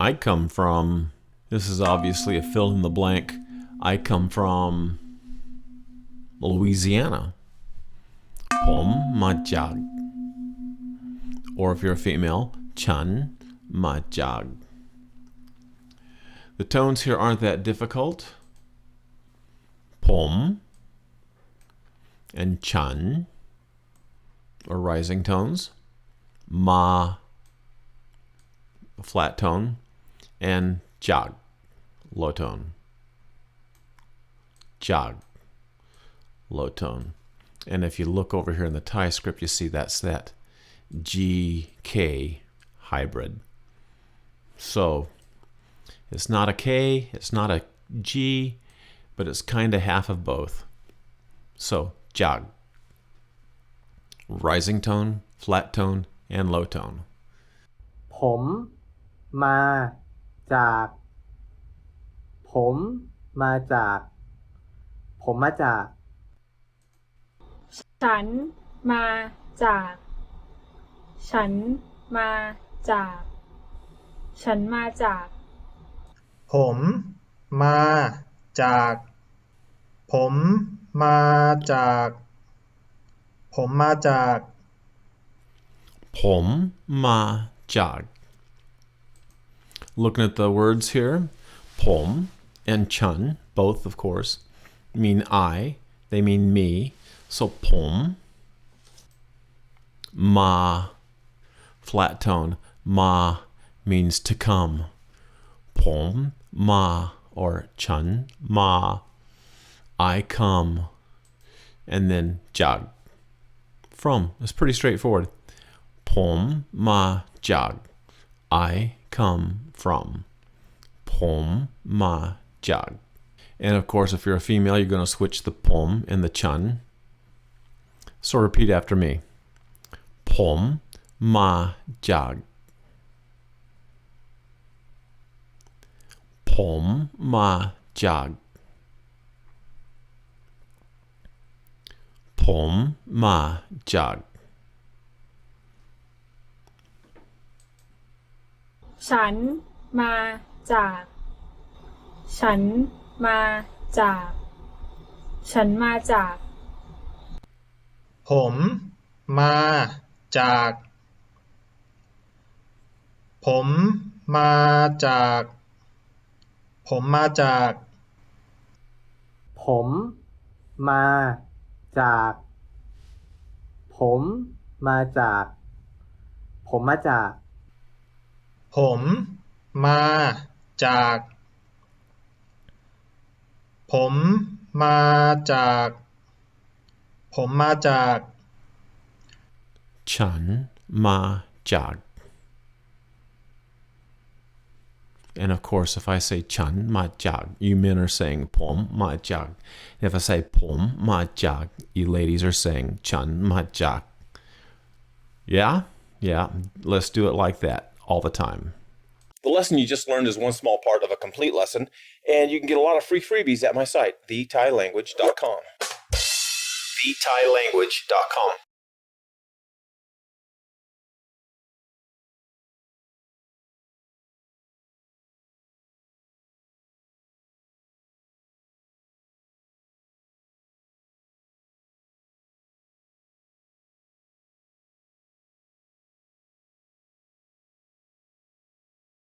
I come from, this is obviously a fill in the blank. I come from Louisiana. Pom majag. Or if you're a female, chan majag. The tones here aren't that difficult. Pom and chan are rising tones. Ma, a flat tone, and jag, low tone. Jag, low tone. And if you look over here in the Thai script, you see that's that G-K hybrid. So it's not a K, it's not a G, but it's kind of half of both. So jag, rising tone, flat tone, and low tone. ผมมาจากผมมาจากผมมาจากฉันมาจากฉันมาจากฉันมาจากผมมาจากผมมาจากผมมาจาก Pom ma jag. Looking at the words here, pom and chun, both of course, mean I. They mean me. So pom. Ma, flat tone. Ma means to come. Pom ma, or chun ma. I come. And then jag. From. It's pretty straightforward. Pom ma jag. I come from. Pom ma jag. And of course, if you're a female, you're going to switch the pom and the chun. So repeat after me. Pom ma jag. Pom ma jag. Pom ma jag. ฉันมาจากฉันมาจากฉันมาจากผมมาจากผมมาจากผมมาจากผมมาจากผมมาจากผมมาจากผมมาจากผมมาจากผมมาจาก Chan ma jag. And of course, if I say chan ma jag, you men are saying pom ma jag. If I say pom ma jag, you ladies are saying chan ma jag. Yeah? Yeah. Let's do it like that all the time. The lesson you just learned is one small part of a complete lesson, and you can get a lot of free freebies at my site, thetailanguage.com. thetailanguage.com